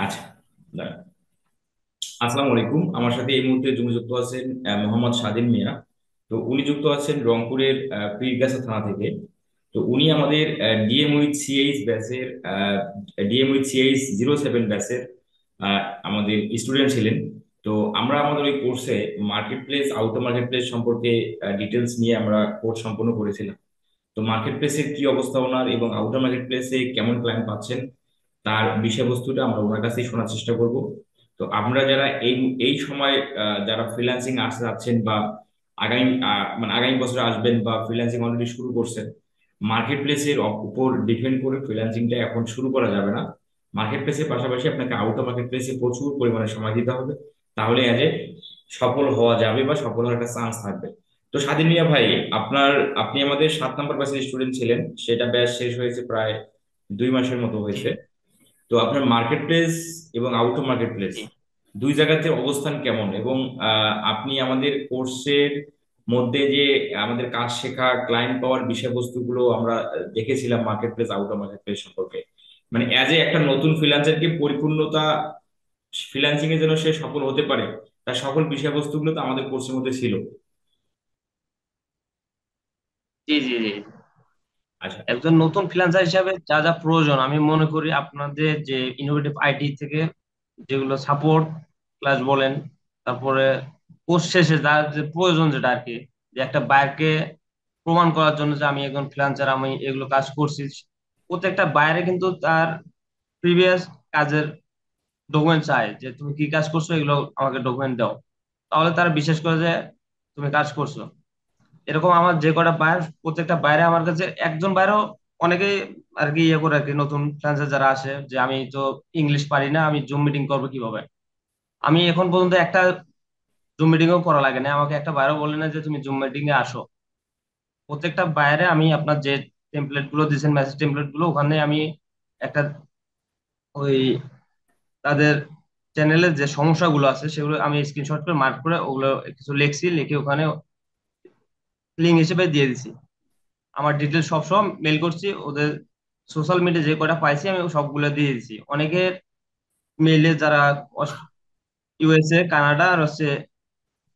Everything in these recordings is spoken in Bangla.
আচ্ছা, দাঁড়ান। আসসালামু আলাইকুম। আমার সাথে এই মুহূর্তে জুমে যুক্ত আছেন মোহাম্মদ স্বাধীন মিয়া। তো উনি যুক্ত আছেন রংপুরের পীরগাছা থানা থেকে। তো উনি আমাদের ডিএম উইথ সিএইচ ব্যাচের ডিএম উইথ সিএইচ 07 ব্যাচের আমাদের স্টুডেন্ট ছিলেন। তো আমরা আমাদের ওই কোর্সে মার্কেট প্লেস আউটো মার্কেট প্লেস সম্পর্কে ডিটেলস নিয়ে আমরা কোর্স সম্পন্ন করেছিলাম। তো মার্কেট প্লেসের কি অবস্থা ওনার এবং আউটার মার্কেট প্লেসে কেমন ক্লায়েন্ট পাচ্ছেন তার বিষয়বস্তুটা আমরা ওনার কাছেই শোনার চেষ্টা করব। তো আমরা যারা এই এই সময় যারা ফ্রিল্যান্সিং আসতে যাচ্ছেন বা আগামী মানে আগামী বছরে আসবেন বা ফ্রিল্যান্সিং অলরেডি শুরু করছেন, মার্কেট প্লেসের উপর ডিপেন্ড করে ফ্রিল্যান্সিংটা এখন শুরু করা যাবে না। মার্কেট প্লেসের পাশাপাশি আপনাকে আউটার মার্কেট প্লেসে প্রচুর পরিমাণে সময় দিতে হবে। তাহলে এজ এ সফল হওয়া যাবে বা সফল হওয়ার একটা চান্স থাকবে। তো স্বাধীন মিয়া ভাই, আপনার আপনি আমাদের 7 নম্বর ব্যাচের স্টুডেন্ট ছিলেন, সেটা ব্যাচ শেষ হয়েছে প্রায় 2 মাসের মতো জি, হয়েছে। তো আপনার মার্কেট প্লেস এবং আউট অফ মার্কেট প্লেস জি, দুই জায়গাতে অবস্থান কেমন, এবং আপনি আমাদের কোর্সের মধ্যে যে আমাদের কাজ শেখা ক্লায়েন্ট পাওয়ার বিষয়বস্তুগুলো আমরা দেখেছিলাম market place out of market place সম্পর্কে, মানে অ্যাজ এ একটা নতুন ফ্রিল্যান্সারকে পরিপূর্ণতা ফ্রিল্যান্সিং এর জন্য সে সফল হতে পারে, তার সকল বিষয়বস্তুগুলো তো আমাদের কোর্সের মধ্যে ছিল। জি, জি, জি। আচ্ছা। একজন নতুন ফ্রিল্যান্সার হিসাবে যা যা প্রয়োজন আমি মনে করি আপনাদের যে ইনোভেটিভ আইটি থেকে যেগুলো সাপোর্ট ক্লাস বলেন, তারপরে কোর্স শেষে যার যে প্রয়োজন যেটা আর কি, যে একটা বায়ারকে প্রমাণ করার জন্য যে আমি একজন ফ্রিল্যান্সার, আমি এগুলো কাজ করছি। প্রত্যেকটা বায়ারে কিন্তু তার প্রিভিয়াস কাজের ডকুমেন্ট চায় যে তুমি কি কাজ করছো, এগুলো আমাকে ডকুমেন্ট দাও। তাহলে তারা বিশ্বাস করে যে তুমি কাজ করছো। এরকম আমার যে কটা বায়ার, প্রত্যেকটা বাইরে আমার কাছে একজন বাইরেও অনেকেই আর কি ইয়ে করে আর কি, নতুন ফ্রিল্যান্সার যারা আসে যে আমি তো ইংলিশ পারি না, আমি জুম মিটিং করবো কিভাবে। আমি এখন পর্যন্ত একটা জুম মিটিংও করা লাগে না, আমাকে একটা বাইরেও বলে না যে তুমি জুম মিটিং এ আসো। প্রত্যেকটা বাইরে আমি আপনার যে টেমপ্লেট গুলো দিয়েছেন, মেসেজ টেমপ্লেট গুলো, ওখানে আমি একটা ওই তাদের চ্যানেলের যে সমস্যাগুলো আছে সেগুলো আমি স্ক্রিনশট করে মার্ক করে ওগুলো কিছু লিখছি, লিখে ওখানে লিঙ্ক হিসেবে দিয়ে দিছি। আমার ডিটেলস সব সব মেল করছি ওদের। সোশ্যাল মিডিয়া যে কটা পাইছি আমি সবগুলো দিয়ে দিছি অনেকের মেইলে, যারা ইউএসএ, কানাডা আর হচ্ছে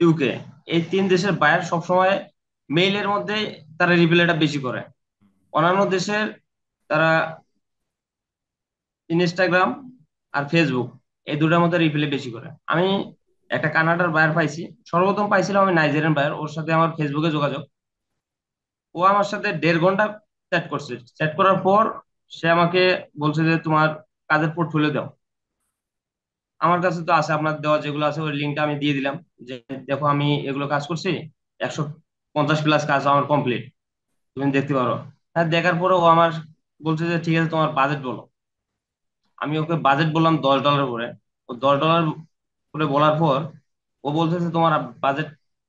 ইউকে, এই তিন দেশের বায়ার সবসময় মেইলের মধ্যে তারা রিপ্লাইটা বেশি করে। অন্যান্য দেশের তারা ইনস্টাগ্রাম আর ফেসবুক, এই দুটার মধ্যে রিপ্লাই বেশি করে। আমি একটা কানাডার বায়ার পাইছি, সর্বপ্রথম পাইছিলাম আমি নাইজেরিয়ান বায়ার, ওর সাথে আমার ফেসবুকে যোগাযোগ। ও আমার সাথে 1.5 ঘন্টা চ্যাট করছে। চ্যাট করার পর সে আমাকে বলছে যে তোমার কাজের পোর্টফোলিও দাও। আমার কাছে তো আছে, আপনার দেওয়া যেগুলো আছে ওই লিঙ্কটা আমি দিয়ে দিলাম, যে দেখো আমি এগুলো কাজ করছি, 150 প্লাস কাজ আমার কমপ্লিট, তুমি দেখতে পারো। হ্যাঁ, দেখার পরে ও আমার বলছে যে ঠিক আছে তোমার বাজেট বলো। আমি ওকে বাজেট বললাম $10 করে। ও $10 করে বলার পর ও বলছে যে তোমার বাজেট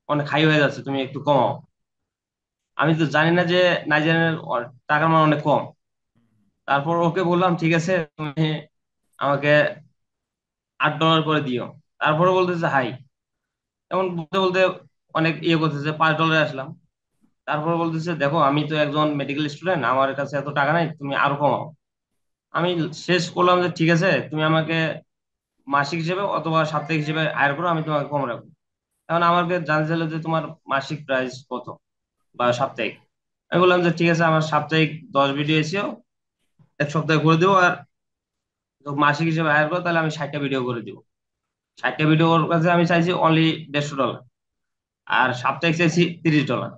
অনেক হাই হয়ে যাচ্ছে, তুমি একটু কমাও। আমি তো জানি না যে নাইজেরিয়ানের টাকার মান অনেক কম। তারপর ওকে বললাম ঠিক আছে তুমি আমাকে $8 করে দিও। তারপরে বলতেছে হাই, এমন বলতে বলতে অনেক ইয়ে করতেছে, $5 আসলাম। তারপরে বলতেছে দেখো আমি তো একজন মেডিকেল স্টুডেন্ট, আমার কাছে এত টাকা নাই, তুমি আরো কমাও। আমি শেষ করলাম যে ঠিক আছে তুমি আমাকে মাসিক হিসেবে অথবা সাপ্তাহিক হিসেবে হায়ার করো, আমি তোমাকে কম রাখবো। এখন আমাকে জানতে চাইলো যে তোমার মাসিক প্রাইস কত বা সাপ্তাহিক। আমি বললাম যে ঠিক আছে আমার সাপ্তাহিক 10 ভিডিও এসেও 1 সপ্তাহে করে দেবো, আর মাসিক হিসেবে হায়ার করো তাহলে আমি 60টা ভিডিও করে দিব। 60টা ভিডিওর কাছে আমি চাইছি অনলি $150, আর সাপ্তাহিক চাইছি $30।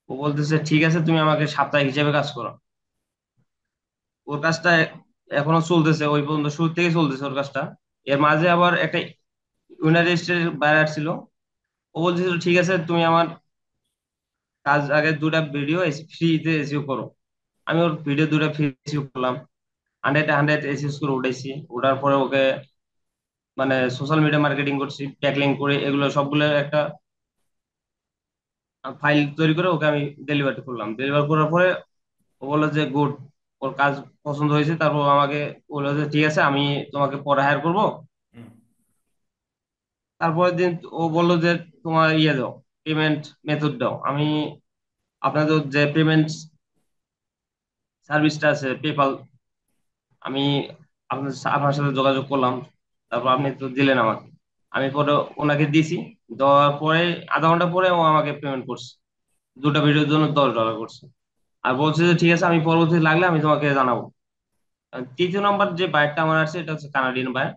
ও বলতেছে ঠিক আছে তুমি আমাকে সাপ্তাহিক হিসেবে কাজ করো। ওর কাজটা এখনো চলতেছে, ওই পর্যন্ত শুরু থেকে চলতেছে ওর কাজটা। এর মাঝে আবার একটা ইউনাইটেড স্টেটের বাইরে ছিল। ও বলছিল ঠিক আছে তুমি আমার কাজ আগে 2টা ভিডিও ফ্রিতে এসিও করো। আমি ওর ভিডিও 2টা ফ্রি এসিও করলাম, 100 এসিও করে উঠাইছি। ওঠার পরে ওকে মানে সোশ্যাল মিডিয়া মার্কেটিং করছি, ট্যাগলিং করে এগুলো সবগুলো একটা ফাইল তৈরি করে ওকে আমি ডেলিভার করলাম। ডেলিভার করার পরে ও বললো যে গুড, ওর কাজ পছন্দ হয়েছে। তারপর আমাকে বললো যে ঠিক আছে আমি তোমাকে পরে হায়ার করবো। হুম। তারপরের দিন ও বললো যে তোমার ইয়ে দাও, পেমেন্ট মেথড দাও। আমি আপনাদের যে পেমেন্ট সার্ভিসটা আছে পেপাল, আমি আপনার সাথে যোগাযোগ করলাম, তারপর আপনি তো দিলেন আমাকে। আমি পরে ওনাকে দিছি, দেওয়ার পরে আধা ঘন্টা পরে ও আমাকে পেমেন্ট করছে, দুটা ভিডিওর জন্য $10 করছে। আর বলছে যে ঠিক আছে, আমি পরবর্তী লাগলে আমি তোমাকে জানাবো। আর তৃতীয় নাম্বার যে বাইকটা আমার আছে, এটা হচ্ছে কানাডিয়ান বাইক।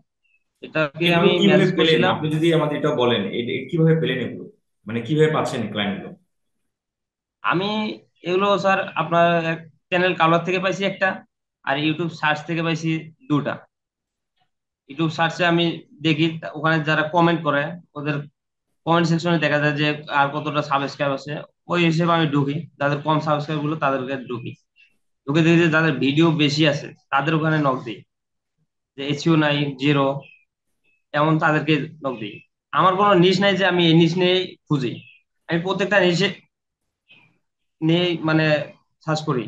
এটাকে এগুলো আমি কিভাবে মেসেজ পেলেন করছিলাম। আপনি যদি আমাদের এটা বলেন, কিভাবে পেলেন এগুলো, মানে কিভাবে পাচ্ছেন ক্লায়েন্ট গুলো? আমি এগুলো স্যার আপনার চ্যানেল কালার থেকে পাইছি একটা, আর ইউটিউব সার্চ থেকে পাইছি দুটা। ইউটিউব সার্চে আমি দেখি ওখানে যারা কমেন্ট করে, ওদের কমেন্ট সেকশনে দেখা যায় যে আর কতটা সাবস্ক্রাইব আছে। ওই হিসেবে আমি ঢুকি, যাদের কম সাবস্ক্রাইব গুলো তাদেরকে ঢুকি, ঢুকে দেখি যে যাদের ভিডিও বেশি আছে তাদের ওখানে নক দিই, যে এসইও নাই, জিরো, এমন তাদেরকে নক দিই। আমার কোনো নিশ নাই যে আমি এই নিশ নিয়ে খুঁজি, আমি প্রত্যেকটা নিশে নিয়ে মানে সার্চ করি।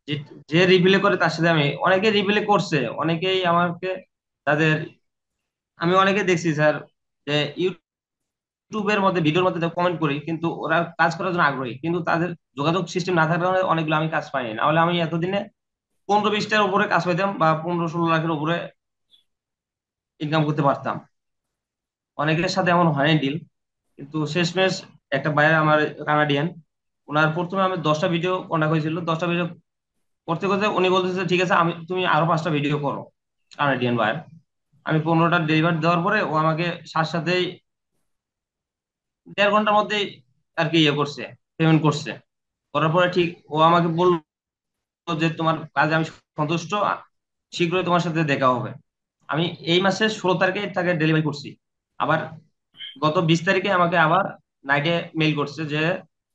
যে যে রিপ্লে করে তার সাথে আমি, অনেকে রিপ্লে করছে, অনেকেই আমাকে তাদের, আমি অনেকে দেখছি স্যার যে ইউটিউবের মধ্যে ভিডিওর মধ্যে কমেন্ট করি, কিন্তু ওরা কাজ করার জন্য আগ্রহী, কিন্তু তাদের যোগাযোগ সিস্টেম না থাকার কারণে অনেকগুলো আমি কাজ পাইনি। না হলে আমি এতদিনে 15-20টার উপরে কাজ পাইতাম, বা 15-16 লাখের উপরে ইনকাম করতে পারতাম। অনেকের সাথে এমন হয়নি ডিল, কিন্তু শেষমেশ একটা বাইরে আমার কানাডিয়ান, ওনার প্রথমে আমি 10টা ভিডিও কন্ট্যাক্ট হয়েছিল, 10টা ভিডিও করতে করতে উনি বলতেছে ঠিক আছে, আমি তুমি আরো 5টা ভিডিও করো। কানাডিয়ান বাইর, আমি 15টা ডেলিভার দেওয়ার পরে ও আমাকে সাথে সাথেই 1.5 ঘন্টার মধ্যেই আর কি ইয়ে করছে, পেমেন্ট করছে। করার পরে ঠিক ও আমাকে বললো যে তোমার কাজে আমি সন্তুষ্ট, শীঘ্রই তোমার সাথে দেখা হবে। আমি এই মাসের 16 তারিখে তাকে ডেলিভারি করছি। আবার গত 20 তারিখে আমাকে আবার নাইটে মেইল করছে যে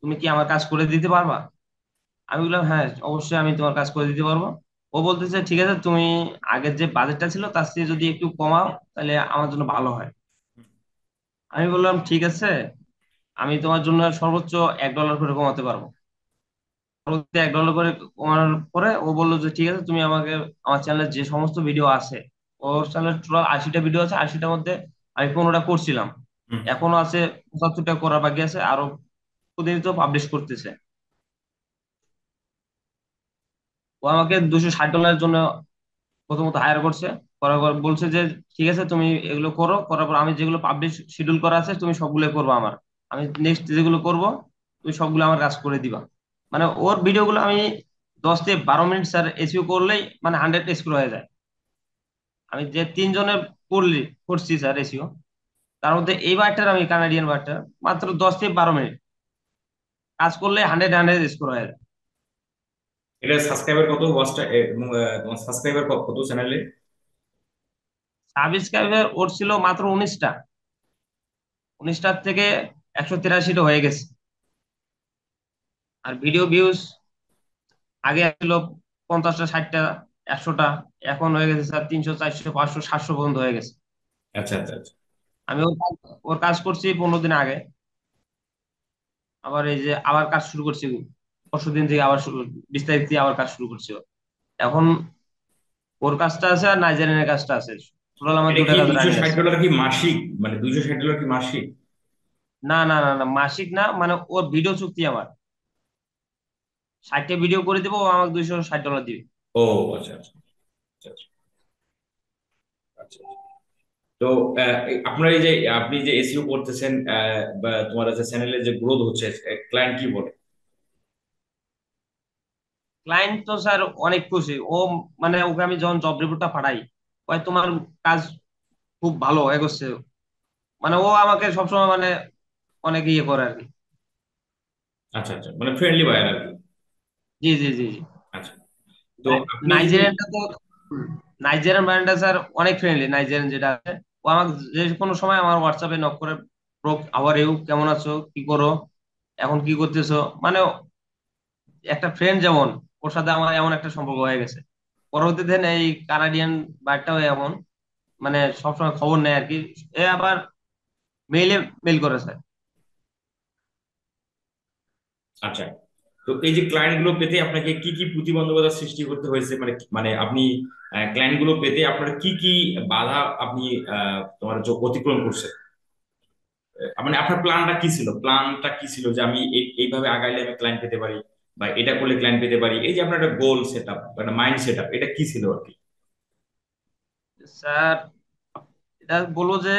তুমি কি আমার কাজ করে দিতে পারবা। আমি বললাম হ্যাঁ অবশ্যই, আমি তোমার কাজ করে দিতে পারবো। ও বলতেছে ঠিক আছে, তুমি আগের যে বাজেটটা ছিল তার চেয়ে যদি একটু কমাও তাহলে আমার জন্য ভালো হয়। আমি বললাম ঠিক আছে, আমি তোমার জন্য সর্বোচ্চ $1 করে কমাতে পারবো। পরবর্তীতে $1 করে কমানোর পরে ও বললো যে ঠিক আছে, তুমি আমাকে আমার চ্যানেলে যে সমস্ত ভিডিও আছে, ওর চ্যানেলে টোটাল 80টা ভিডিও আছে, 80টার মধ্যে আমি 15টা করছিলাম, হুম। এখনো আছে 75টা করার বাকি আছে, আরো প্রতিনিয়ত পাবলিশ করতেছে। ও আমাকে $260 জন্য প্রথমত হায়ার করছে। করার পর বলছে যে ঠিক আছে, তুমি এগুলো করো, করার পর আমি যেগুলো পাবলিশ শিডিউল করা আছে তুমি সবগুলো করবো আমার, আমি নেক্সট যেগুলো করব তুমি সবগুলো আমার কাজ করে দিবা। মানে ওর ভিডিওগুলো আমি 10 থেকে 12 মিনিট স্যার এসইও করলেই মানে 100 স্কোর হয়ে যায়। আমি যে 3 জনের করছি স্যার এসইও, তার মধ্যে এই বারটার, আমি কানাডিয়ান বারটার মাত্র 10 থেকে 12 মিনিট কাজ করলে 100 স্কোর হয়ে যায়। এটা সাবস্ক্রাইবার কত ওয়াচটা, এবং তোমার সাবস্ক্রাইবার কত চ্যানেলে? সাবস্ক্রাইবার ওর ছিল মাত্র 19টা, 19টার থেকে 183টা হয়ে গেছে। আর ভিডিও ভিউজ আগে ছিল 50টা, 60টা, 100টা, এখন হয়ে গেছে স্যার 300, 400, 500, 700 পর্যন্ত হয়ে গেছে। আচ্ছা, আচ্ছা, আচ্ছা। আমি ওর কাজ করছি 15 দিন আগে, আবার এই যে আবার কাজ শুরু করছি পরশুদিন থেকে, আবার 20 তারিখ থেকে আবার কাজ শুরু করছি ওর। এখন ওর কাজটা আছে আর নাইজেরিয়ানের কাজটা আছে, টোটাল আমার এটা দুটা কি কাজ দুইশো রানিং ষাট আছে। ডলার কি মাসিক, মানে $260 কি মাসিক? না না না না, মাসিক না, মানে ওর ভিডিও চুক্তি আমার, 60টা ভিডিও করে দিবো, ও আমাকে $260 দিবে। ও আচ্ছা, আচ্ছা, আচ্ছা, আচ্ছা, আচ্ছা। তো আপনার এই যে আপনি যে এসইও করতেছেন, বা তোমার যে চ্যানেলের যে গ্রোথ হচ্ছে, ক্লায়েন্ট কি বলে? ক্লায়েন্ট তো স্যার অনেক খুশি ও, মানে ওকে আমি যখন জব রিপোর্টটা পাঠাই, ওই তোমার কাজ খুব ভালো এগোচ্ছে, মানে ও আমাকে সবসময় মানে অনেক ইয়ে করে আর কি। আচ্ছা, আচ্ছা, মানে ফ্রেন্ডলি বায়ার আর কি। জি জি জি জি। আচ্ছা। তো আপনি যদি নাইজেরিয়ানটা তো, নাইজেরিয়ান ব্র্যান্ডটা স্যার অনেক ফ্রেন্ডলি, নাইজেরিয়ান যেটা আছে। ও আমাকে যে কোনো সময় আমার হোয়াটসঅ্যাপে নক করে, ব্রো আবার ইউ কেমন আছো, কি করো, এখন কি করতেছো, মানে একটা ফ্রেন্ড যেমন, ওর সাথে আমার এমন একটা সম্পর্ক হয়ে গেছে। পরবর্তীতে এই কানাডিয়ান বাইরটাও এমন, মানে সবসময় খবর নেয় আর কি। এ আবার মেইলে মেইল করে স্যার। আচ্ছা, তো এই যে ক্লায়েন্ট গুলো পেতে আপনাকে কি কি প্রতিবন্ধকতা সৃষ্টি করতে হয়েছে, মানে মানে আপনি ক্লায়েন্ট গুলো পেতে আপনার কি কি বাধা আপনি তোমার যে অতিক্রম করছেন? মানে আপনার প্ল্যানটা কি ছিল যে আমি এইভাবে আগাইলে আমি ক্লায়েন্ট পেতে পারি, বা এটা করলে ক্লায়েন্ট পেতে পারি, এই যে আপনার একটা গোল সেট আপ, একটা মাইন্ড সেট আপ, এটা কি ছিল আর কি? স্যার, এটা বলবো যে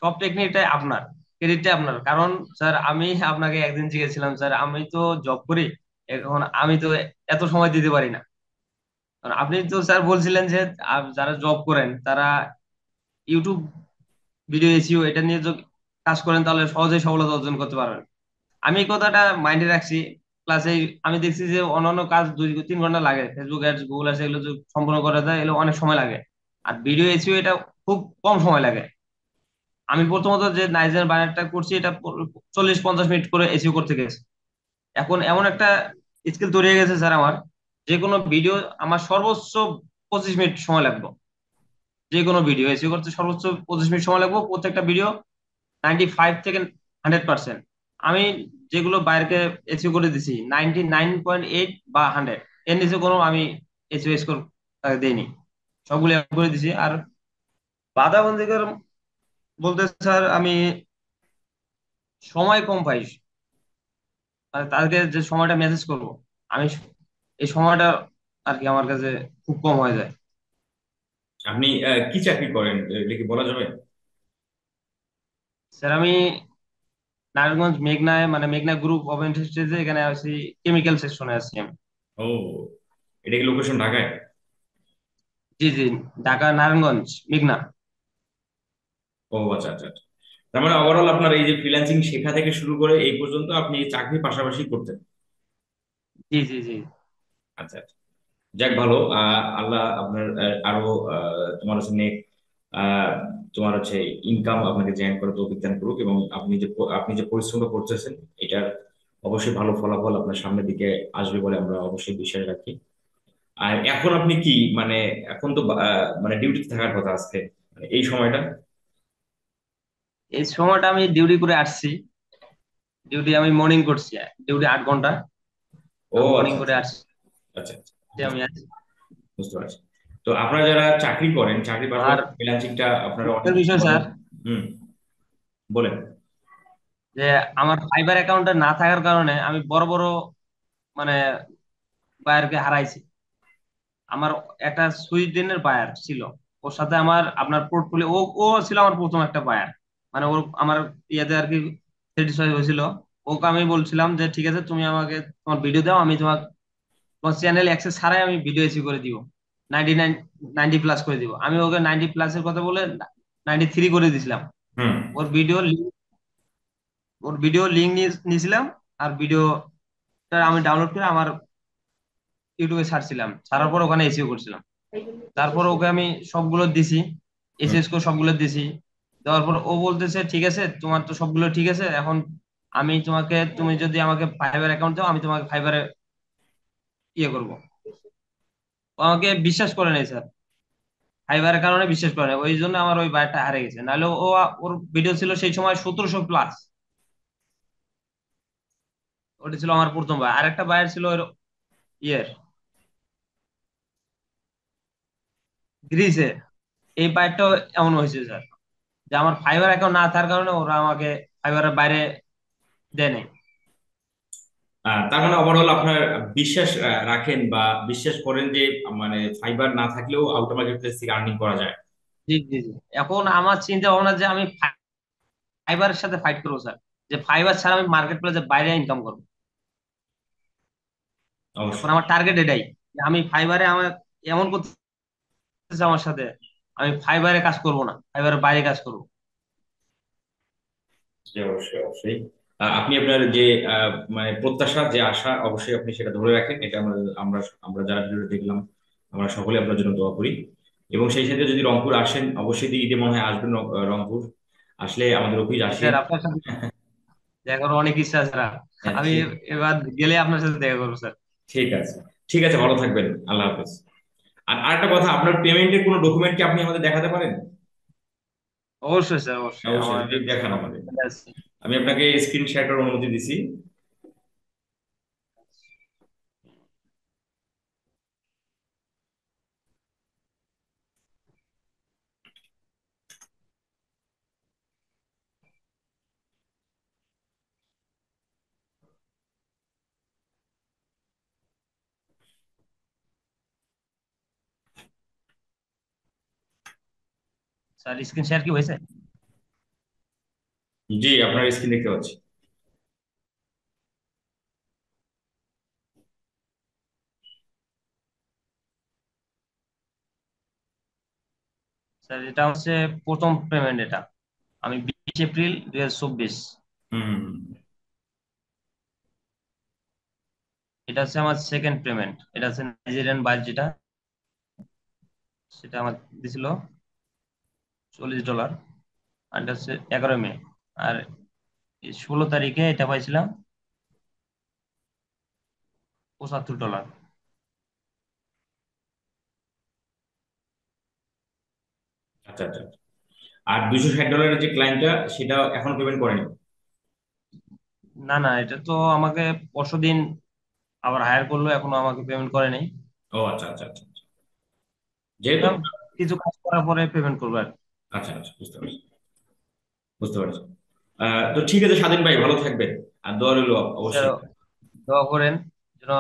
সব টেকনিকটাই আপনার, ক্রেডিটটা আপনার। কারণ স্যার আমি আপনাকে একদিন জিজ্ঞেছিলাম, স্যার আমি তো জব করি, এখন আমি তো এত সময় দিতে পারি না। কারণ আপনি তো স্যার বলছিলেন যে যারা জব করেন তারা ইউটিউব ভিডিও এসইও এটা নিয়ে যদি কাজ করেন তাহলে সহজেই সফলতা অর্জন করতে পারবেন। আমি এই কথাটা মাইন্ডে রাখছি। প্লাস এই আমি দেখছি যে অন্যান্য কাজ 2-3 ঘন্টা লাগে, ফেসবুক অ্যাডস, গুগল অ্যাডস এগুলো যদি সম্পূর্ণ করা যায় এগুলো অনেক সময় লাগে। আর ভিডিও এসইও এটা খুব কম সময় লাগে। আমি প্রথমত যে নাইজের বায়ারটা করছি এটা 40-50 মিনিট করে এসইও করতে গেছে। এখন এমন একটা স্কিল তৈরি হয়ে গেছে স্যার আমার, যে কোনো ভিডিও আমার সর্বোচ্চ 25 মিনিট সময় লাগবে। যে কোনো ভিডিও এসইও করতে সর্বোচ্চ 25 মিনিট সময় লাগবে, প্রত্যেকটা ভিডিও 95 থেকে 100%। আমি যেগুলো বাইরকে এসইও করে দিছি 99.8 বা 100, এর নিচে কোনো আমি এসইও স্কোর তাকে দেইনি, সবগুলো করে দিছি। আর বাধা বন্দিকার বলতে স্যার আমি সময় কম পাই। মানে তাদেরকে যে সময়টা মেসেজ করব, আমি এই সময়টা আর কি আমার কাছে খুব কম হয়ে যায়। আপনি কি চাকরি করেন এটা কি বলা যাবে? স্যার আমি নারায়ণগঞ্জ মেঘনায়, মানে মেঘনা গ্রুপ অফ ইন্ডাস্ট্রিজে এখানে আছি, কেমিক্যাল সেকশনে আছি আমি। ও, এটা কি লোকেশন ঢাকায়? জি জি, ঢাকা নারায়ণগঞ্জ মেঘনা। ও আচ্ছা আচ্ছা আচ্ছা। তার মানে ওভারঅল আপনার এই যে ফ্রিল্যান্সিং শেখা থেকে শুরু করে এই পর্যন্ত আপনি এই চাকরি পাশাপাশি করতেন। জি জি জি। আচ্ছা আচ্ছা। যাক ভালো, আল্লাহ আপনার আরো তোমার হচ্ছে নেক আহ, তোমার হচ্ছে ইনকাম আপনাকে জেনারেট করে তৌফিক দান করুক, এবং আপনি যে পরিশ্রমটা করতেছেন এটার অবশ্যই ভালো ফলাফল আপনার সামনের দিকে আসবে বলে আমরা অবশ্যই বিশ্বাস রাখি। আর এখন আপনি কি মানে এখন তো মানে ডিউটিতে থাকার কথা আজকে, মানে এই সময়টা। এই সময়টা আমি ডিউটি করে আসছি। ডিউটি আমি মর্নিং করছি, ডিউটি 8 ঘন্টা। ও মর্নিং আচ্ছা করে আচ্ছা আসছি, আচ্ছা আচ্ছা। আমি আছি। বুঝতে পারছি। তো আপনারা যারা চাকরি করেন, চাকরির আর পাশাপাশি ফ্রিল্যান্সিংটা আপনারা দুঃখের অনেকেই বিষয় করেন। স্যার হুম, বলেন। যে আমার ফাইবার অ্যাকাউন্টে না থাকার কারণে আমি বড় বড় মানে বায়ারকে হারাইছি। আমার একটা সুইডেনের বায়ার ছিল, ওর সাথে আমার আপনার পোর্টফোলিও, ও ও ছিল আমার প্রথম একটা বায়ার। মানে ওর আমার ইয়েতে আর কি স্যাটিসফাই হয়েছিল। ওকে আমি বলছিলাম যে ঠিক আছে তুমি আমাকে তোমার ভিডিও দাও, আমি তোমার চ্যানেল অ্যাক্সেস ছাড়াই আমি ভিডিও এসি করে দিব, 99, 90+ করে দিব। আমি ওকে 90+-এর কথা বলে 93 করে দিছিলাম। হুম। ওর ভিডিও ওর ভিডিও লিঙ্ক নিয়েছিলাম, আর ভিডিওটা আমি ডাউনলোড করে আমার ইউটিউবে ছাড়ছিলাম, ছাড়ার পর ওখানে এসিও করছিলাম। তারপর ওকে আমি সবগুলো দিছি, হুম। এসএস কোড সবগুলো দিছি। দেওয়ার পর ও বলতেছে ঠিক আছে তোমার তো সবগুলো ঠিক আছে, এখন আমি তোমাকে, তুমি যদি আমাকে ফাইবার অ্যাকাউন্ট দাও আমি তোমাকে ফাইবারে ইয়ে করবো। ও আমাকে বিশ্বাস করে নাই স্যার, ফাইবারের কারণে বিশ্বাস করে নাই, ওই জন্য আমার ওই বায়ারটা হারে গেছে। নাহলে ওর ভিডিও ছিল সেই সময় 1700+। ওটা ছিল আমার প্রথম বায়ার। আরেকটা বায়ার ছিল ওর ইয়ের গ্রিসে। এই বায়ারটাও এমন হয়েছে স্যার, যে আমার ফাইবার অ্যাকাউন্ট না থাকার কারণে ওরা আমাকে ফাইবারের বাইরে দেয় নাই। তার মানে ওভারঅল আপনার বিশ্বাস রাখেন বা বিশ্বাস করেন যে মানে ফাইবার না থাকলেও আউটার মার্কেট প্লেস থেকে আর্নিং করা যায়। জি জি জি। এখন আমার চিন্তা ভাবনা যে আমি ফাইবারের সাথে ফাইট করবো স্যার, যে ফাইবার ছাড়া আমি মার্কেট প্লেসে বাইরে ইনকাম করবো। এখন অবশ্যই। আমার টার্গেট এটাই, যে আমি ফাইবারে আমার এমন করতেছে আমার সাথে, আমি ফাইবারে কাজ করব না, ফাইবারের বাইরে কাজ করবো। জি, অবশ্যই অবশ্যই। আপনি আপনার যে মানে প্রত্যাশা, যে আশা, অবশ্যই আপনি সেটা ধরে রাখেন। এটা আমরা আমরা যারা ভিডিও দেখলাম আমরা সকলে আপনার জন্য দোয়া করি। এবং সেই সাথে যদি রংপুর আসেন, অবশ্যই ঈদে মনে হয় আসবেন রংপুর। আসলে আমাদের অফিস জি আসেন। স্যার, আপনার সাথে দেখা করার অনেক ইচ্ছা আছে স্যার। হ্যাঁ, আমি ঠিক। এবার গেলে আপনার সাথে দেখা করবো স্যার। ঠিক আছে। ঠিক আছে, ভালো থাকবেন। আল্লাহ হাফেজ। আর আরেকটা কথা, আপনার পেমেন্টের কোনো ডকুমেন্ট কি আপনি আমাদের দেখাতে পারেন? অবশ্যই স্যার, অবশ্যই অবশ্যই, আমার যদি কাছে দেখান আমাদের। document আছে। আমি আপনাকে স্ক্রিন শেয়ারের অনুমতি দিছি। স্যার স্ক্রিন শেয়ার কি হয়েছে? জি, আপনার স্ক্রিন দেখতে পাচ্ছি। স্যার এটা হচ্ছে প্রথম পেমেন্ট এটা, আমি 20 এপ্রিল 2024। হুম। এটা হচ্ছে আমার সেকেন্ড পেমেন্ট, এটা হচ্ছে নাইজেরিয়ান বাইর যেটা, সেটা আমার দিছিল $40। আর এটা হচ্ছে 11 মে। আর এই 16 তারিখে এটা পাইছিলাম $75। আচ্ছা আচ্ছা। আর $260 যে ক্লায়েন্টটা, সেটা এখনো পেমেন্ট করেনি? না না, এটা তো আমাকে পরশুদিন আবার হায়ার করলো, এখনো আমাকে পেমেন্ট করে নাই। ও আচ্ছা আচ্ছা আচ্ছা আচ্ছা। যেহেতু, এটা কিছু কাজ করার পরে পেমেন্ট করবো আর কি। আচ্ছা আচ্ছা, বুঝতে পারছি, বুঝতে পারছি। তো ঠিক আছে স্বাধীন ভাই, ভালো থাকবেন। আর দোয়া রইলো স্যার অবশ্যই। দোয়া করেন যেন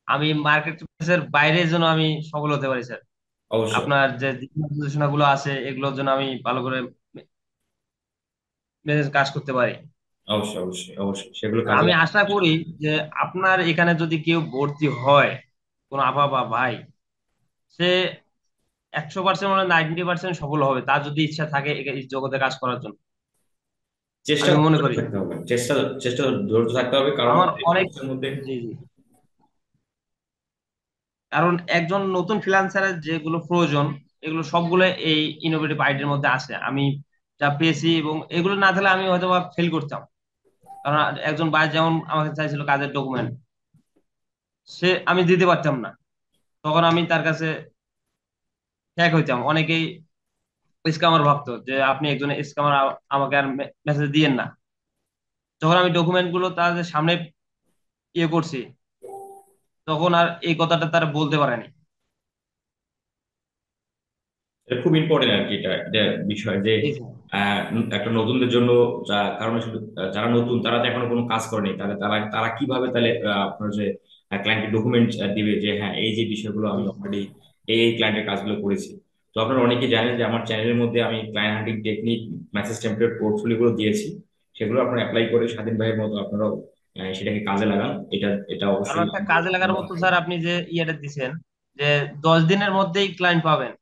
আমি মার্কেট প্লেসের বাইরে যেন আমি সফল হতে পারি স্যার। অবশ্যই আপনার যে দিক নির্দেশনা গুলো আছে এগুলোর জন্য আমি ভালো করে ম্যানেজ কাজ করতে পারি। অবশ্যই অবশ্যই অবশ্যই সেগুলো কাজে আমি লাগানো। আশা করি যে আপনার এখানে যদি কেউ ভর্তি হয়, কোন আপা বা ভাই, সে 100% মানে 90% সফল হবে, তার যদি ইচ্ছা থাকে এই জগতে কাজ করার জন্য, চেষ্টা আমি মনে ধৈর্য করি। থাকতে হবে, চেষ্টা চেষ্টা ধৈর্য থাকতে হবে, কারণ আমার এই অনেক, কোর্সের মধ্যে। জি জি, কারণ একজন নতুন ফ্রিল্যান্সারের যেগুলো প্রয়োজন এগুলো সবগুলো এই ইনোভেটিভ আইডিয়ার মধ্যে আছে, আমি যা পেয়েছি, এবং এগুলো না থাকলে আমি হয়তো বা ফেল করতাম। কারণ একজন ভাই যেমন আমাকে চাইছিল কাজের ডকুমেন্ট, সে আমি দিতে পারতাম না, তখন আমি তার কাছে হ্যাক হইতাম। অনেকেই স্ক্যামার ভাবতো যে আপনি একজন স্ক্যামার, আমাকে আর মেসেজ দিয়েন না। যখন আমি ডকুমেন্ট গুলো তাদের সামনে ইয়ে করছি, তখন আর এই কথাটা তারা বলতে পারেনি। এটা খুব ইম্পর্টেন্ট আর কি, এটা বিষয় যে জি স্যার। একটা নতুনদের জন্য, কারণ যারা নতুন তারা তো এখনো কোনো কাজ করেনি, তাহলে তারা তারা কিভাবে তাহলে আপনার যে ক্লায়েন্টের ডকুমেন্ট দিবে যে হ্যাঁ এই যে বিষয়গুলো জি আমি অলরেডি এই ক্লায়েন্টের কাজগুলো করেছি। তো আপনারা অনেকেই জানেন যে আমার চ্যানেলের মধ্যে আমি ক্লায়েন্ট হান্টিং টেকনিক, মেসেজ টেমপ্লেট, পোর্টফোলিও গুলো দিয়েছি। সেগুলো আপনারা অ্যাপ্লাই করে স্বাধীন ভাইয়ের মতো আপনারাও সেটাকে কাজে লাগান। এটা এটা আরো অবশ্যই একটা কাজে লাগার মতো স্যার, আপনি যে ইয়েটা দিচ্ছেন যে 10 দিনের মধ্যেই ক্লায়েন্ট পাবেন,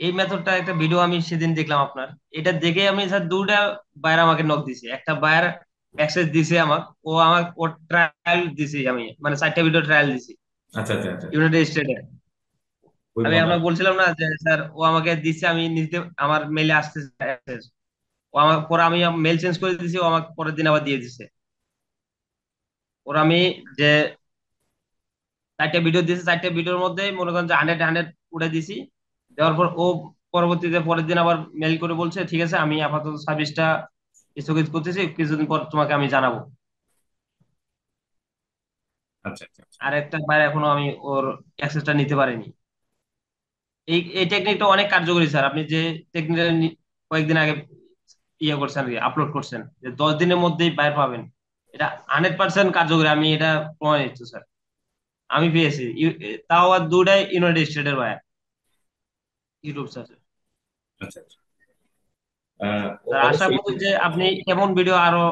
এই মেথডটা একটা ভিডিও আমি সেদিন দেখলাম আপনার। এটা দেখে আমি স্যার দুটা বায়ার আমাকে নক দিছে, একটা বায়ার অ্যাক্সেস দিছে আমাকে, ও আমাকে ও ট্রায়াল দিছি, আমি মানে 4টা ভিডিও ট্রায়াল দিছি আচ্ছা আচ্ছা আচ্ছা। ইউনাইটেড স্টেটে। খুবই আমি ভালো। আপনাকে বলছিলাম না যে স্যার ও আমাকে দিচ্ছে, আমি নিজে আমার মেলে আসতেছে access। ও আমাকে পরে, আমি মেল চেঞ্জ করে দিয়েছি, ও আমাকে পরের দিন আবার দিয়ে দিছে। ওর আমি যে 4টা ভিডিও দিয়েছি, 4টা ভিডিওর মধ্যে মনে করেন যে 100 উঠে দিছি। দেওয়ার পর ও পরবর্তীতে পরের দিন আবার মেল করে বলছে ঠিক আছে, আমি আপাতত সার্ভিসটা স্থগিত করতেছি, কিছুদিন পর তোমাকে আমি জানাবো। আচ্ছা আচ্ছা আচ্ছা। আর একটা বার এখনো আমি ওর অ্যাক্সেসটা নিতে পারিনি। এই এই টেকনিকটা অনেক কার্যকরী স্যার, আপনি যে টেকনিকটা কয়েকদিন আগে ইয়ে করছেন, আপলোড করছেন যে 10 দিনের মধ্যেই বাইর পাবেন, এটা 100% কার্যকরী, আমি এটা প্রমাণিত স্যার। আমি পেয়েছি তাও আর দুটাই ইউনাইটেড স্টেটের বাইরে, ইউটিউব স্যার। আচ্ছা আচ্ছা। স্যার আশা অবশ্যই। করি যে আপনি এমন ভিডিও আরো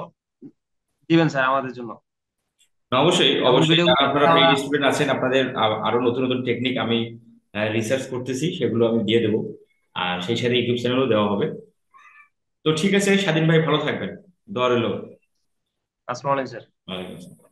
দিবেন স্যার আমাদের জন্য। না, অবশ্যই এমন অবশ্যই, ভিডিও যারা আপনারা পেইড স্টুডেন্ট আছেন আপনাদের আরো নতুন নতুন টেকনিক আমি রিসার্চ করতেছি, সেগুলো আমি দিয়ে দেবো। আর সেই সাথে ইউটিউব চ্যানেলও দেওয়া হবে। তো ঠিক আছে স্বাধীন ভাই, ভালো থাকবেন। দোয়া রইলো। আসসালামাইকুম স্যার। ওয়ালাইকুম আসসালাম।